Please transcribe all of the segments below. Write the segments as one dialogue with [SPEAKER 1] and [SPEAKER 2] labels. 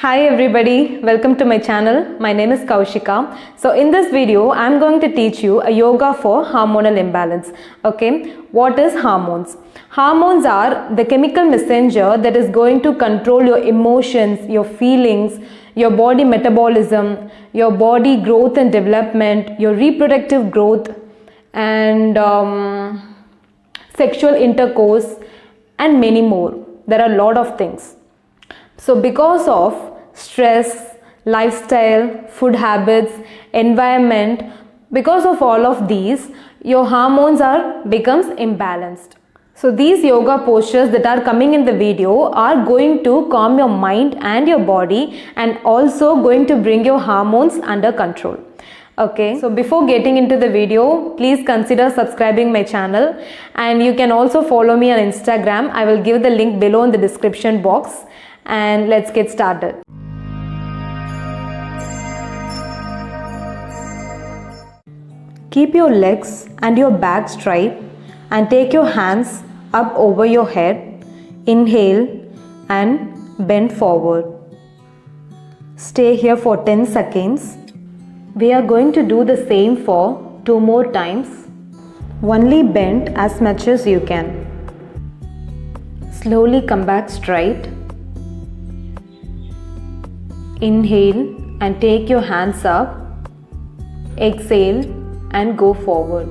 [SPEAKER 1] Hi everybody, welcome to my channel. My name is Kaushika. So in this video, I'm going to teach you a yoga for hormonal imbalance. Okay, what is hormones? Hormones are the chemical messenger that is going to control your emotions, your feelings, your body metabolism, your body growth and development, your reproductive growth, and sexual intercourse, and many more. There are a lot of things. So because of stress, lifestyle, food habits, environment, because of all of these, your hormones becomes imbalanced. So these yoga postures that are coming in the video are going to calm your mind and your body and also going to bring your hormones under control. Okay, so before getting into the video, please consider subscribing my channel, and you can also follow me on Instagram. I will give the link below in the description box. And let's get started. Keep your legs and your back straight and take your hands up over your head. Inhale and bend forward. Stay here for 10 seconds. We are going to do the same for 2 more times. Only bend as much as you can. Slowly come back straight. Inhale and take your hands up. Exhale and go forward.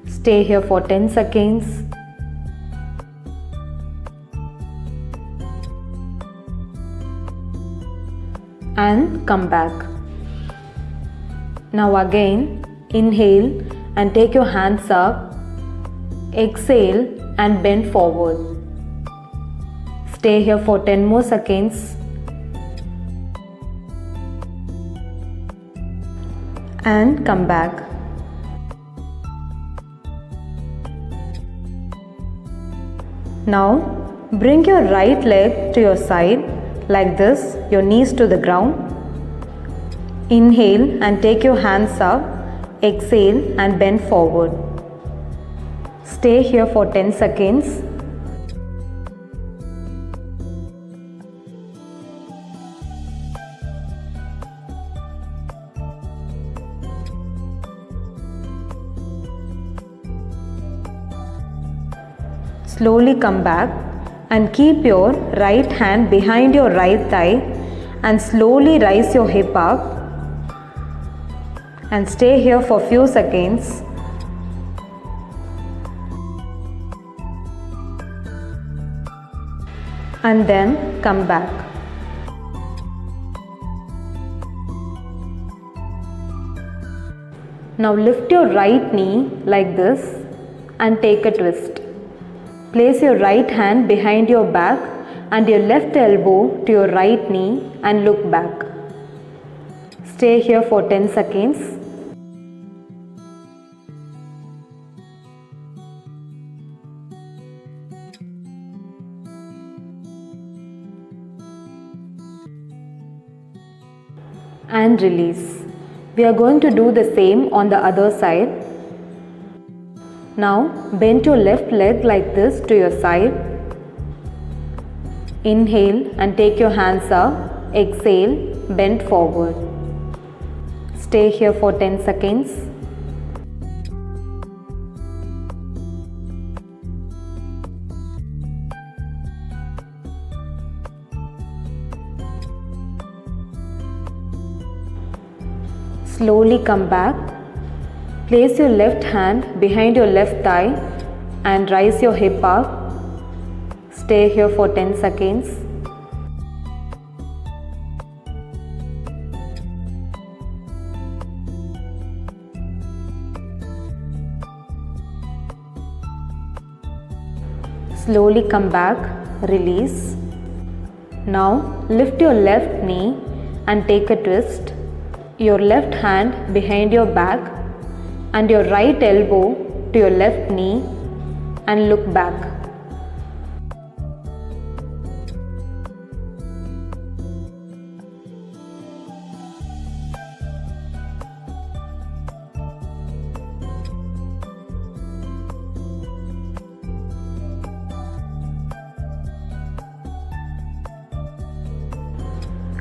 [SPEAKER 1] Stay here for 10 seconds. And come back. Now again, inhale and take your hands up. Exhale and bend forward. Stay here for 10 more seconds. And come back. Now bring your right leg to your side like this, your knees to the ground. Inhale and take your hands up. Exhale and bend forward. Stay here for 10 seconds. Slowly come back and keep your right hand behind your right thigh and slowly raise your hip up and stay here for few seconds. And then come back. Now lift your right knee like this and take a twist. Place your right hand behind your back and your left elbow to your right knee and look back. Stay here for 10 seconds. And release. We are going to do the same on the other side. Now bend your left leg like this to your side. Inhale and take your hands up. Exhale, bend forward. Stay here for 10 seconds. Slowly come back. Place your left hand behind your left thigh and raise your hip up. Stay here for 10 seconds. Slowly come back, release. Now lift your left knee and take a twist. Your left hand behind your back and your right elbow to your left knee and look back.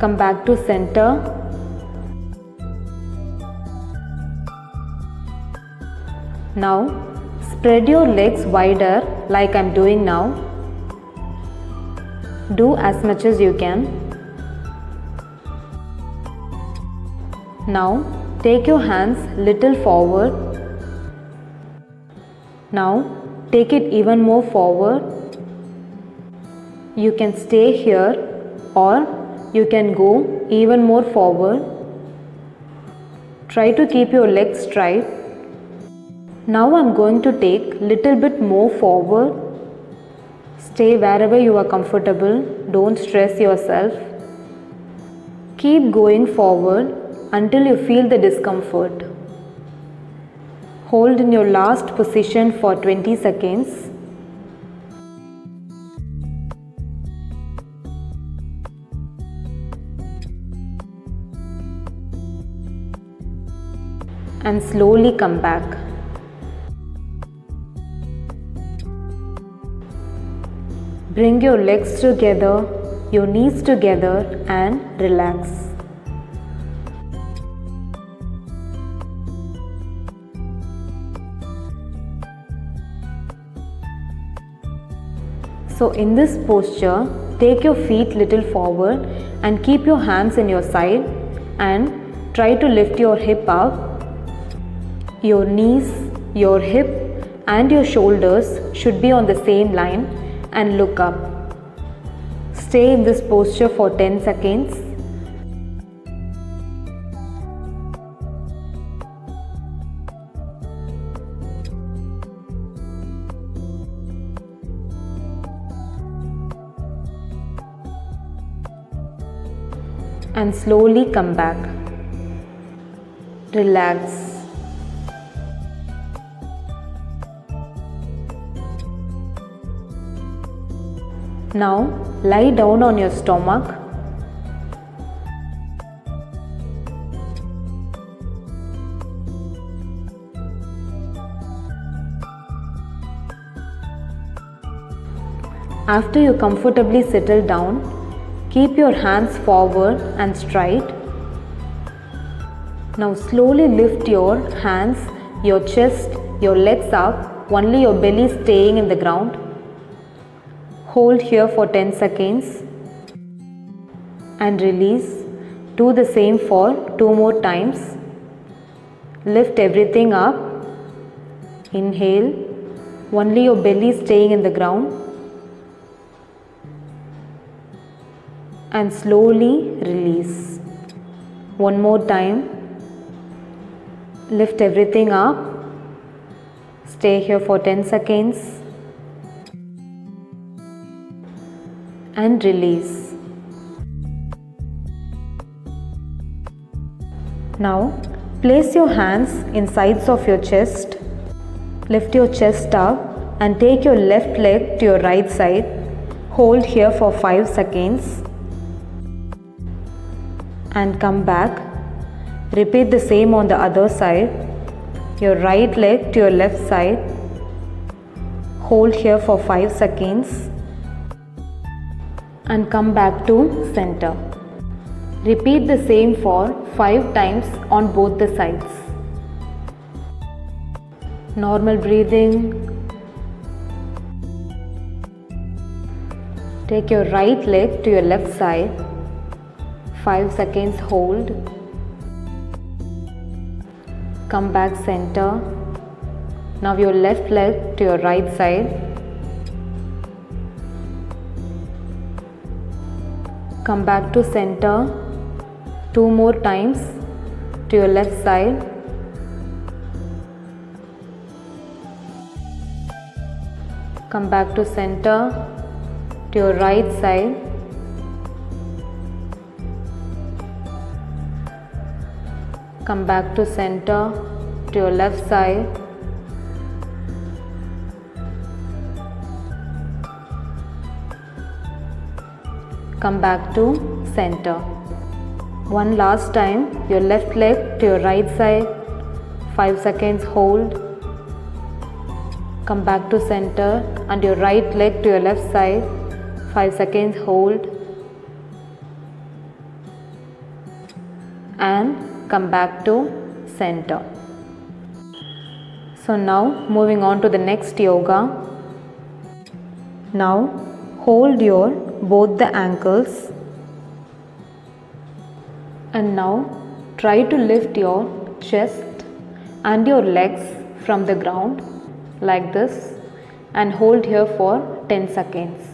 [SPEAKER 1] Come back to center. Now spread your legs wider like I'm doing now. Do as much as you can. Now take your hands little forward. Now take it even more forward. You can stay here or you can go even more forward. Try to keep your legs straight. Now I'm going to take little bit more forward. Stay wherever you are comfortable. Don't stress yourself. Keep going forward until you feel the discomfort. Hold in your last position for 20 seconds. And slowly come back. Bring your legs together, your knees together and relax. So in this posture, take your feet little forward and keep your hands in your side and try to lift your hip up. Your knees, your hip and your shoulders should be on the same line and look up. Stay in this posture for 10 seconds. And slowly come back. Relax. Now lie down on your stomach. After you comfortably settle down, keep your hands forward and straight. Now slowly lift your hands, your chest, your legs up, only your belly staying in the ground. Hold here for 10 seconds and release. Do the same for 2 more times. Lift everything up. Inhale. Only your belly staying in the ground. And slowly release. One more time. Lift everything up. Stay here for 10 seconds. And release. Now place your hands in sides of your chest. Lift your chest up and take your left leg to your right side. Hold here for 5 seconds. And come back. Repeat the same on the other side. Your right leg to your left side. Hold here for 5 seconds. And come back to center. Repeat the same for 5 times on both the sides. Normal breathing. Take your right leg to your left side. 5 seconds hold. Come back center. Now your left leg to your right side. Come back to center. 2 more times to your left side. Come back to center to your right side. Come back to center to your left side. Come back to center. One last time, your left leg to your right side. 5 seconds hold. Come back to center and your right leg to your left side. 5 seconds hold. and come back to center. So now moving on to the next yoga. Now hold your both the ankles and now try to lift your chest and your legs from the ground like this and hold here for 10 seconds.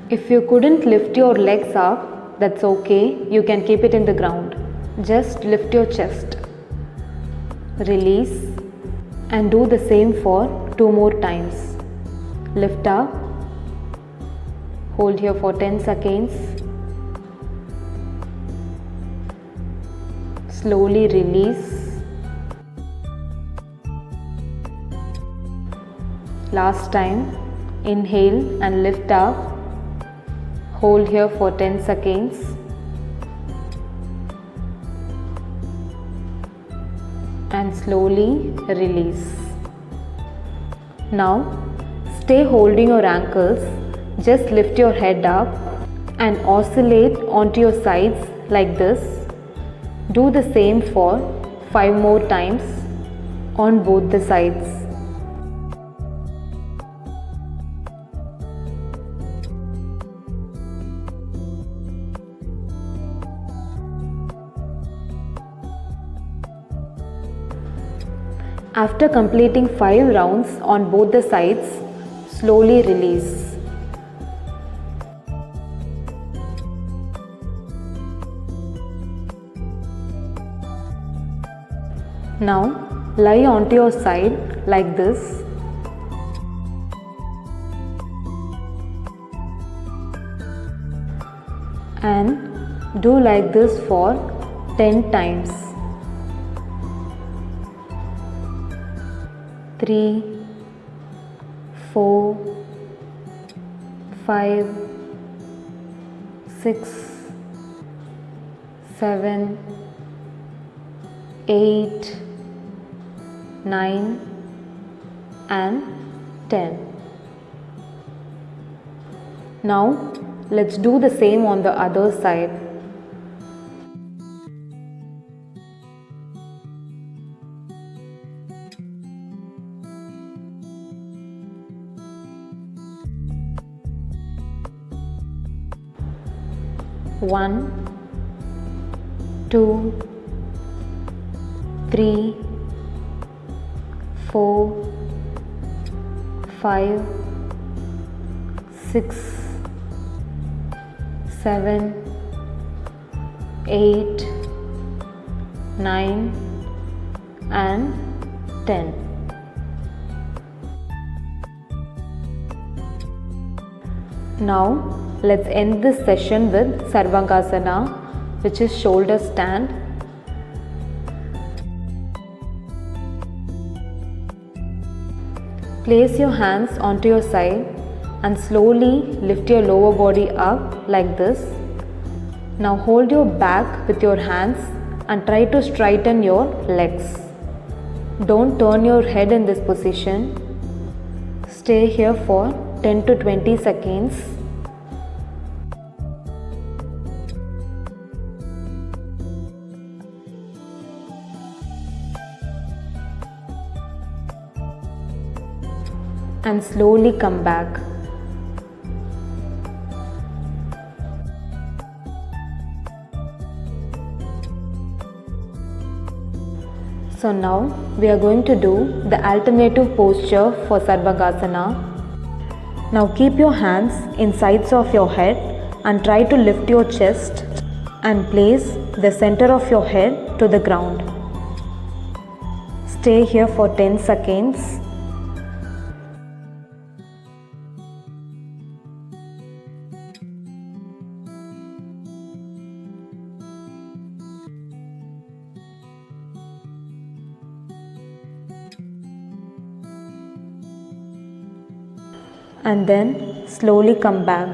[SPEAKER 1] If you couldn't lift your legs up, that's okay, you can keep it in the ground. Just lift your chest, release, and do the same for 2 more times. Lift up, hold here for 10 seconds, slowly release. Last time, inhale and lift up, hold here for 10 seconds, and slowly release. Now stay holding your ankles, just lift your head up and oscillate onto your sides like this. Do the same for 5 more times on both the sides. After completing 5 rounds on both the sides, slowly release. Now lie onto your side like this. And do like this for 10 times. 3, 4, 5, 6, 7, 8, 9 and 10. Now let's do the same on the other side. One, 2, 3, 4, 5, 6, 7, 8, 9 and 10. Now let's end this session with Sarvangasana, which is shoulder stand. Place your hands onto your side and slowly lift your lower body up like this. Now hold your back with your hands and try to straighten your legs. Don't turn your head in this position. Stay here for 10 to 20 seconds. And slowly come back. So now we are going to do the alternative posture for Sarvangasana. Now keep your hands in sides of your head and try to lift your chest and place the center of your head to the ground. Stay here for 10 seconds. And then slowly come back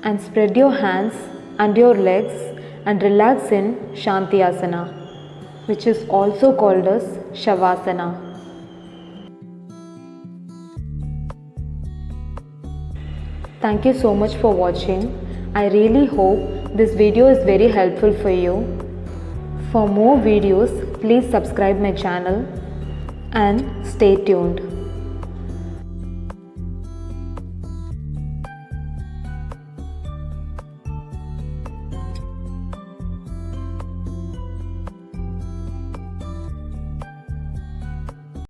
[SPEAKER 1] and spread your hands and your legs and relax in Shantyasana, which is also called as Shavasana. Thank you so much for watching. I really hope this video is very helpful for you. For more videos, please subscribe my channel and stay tuned.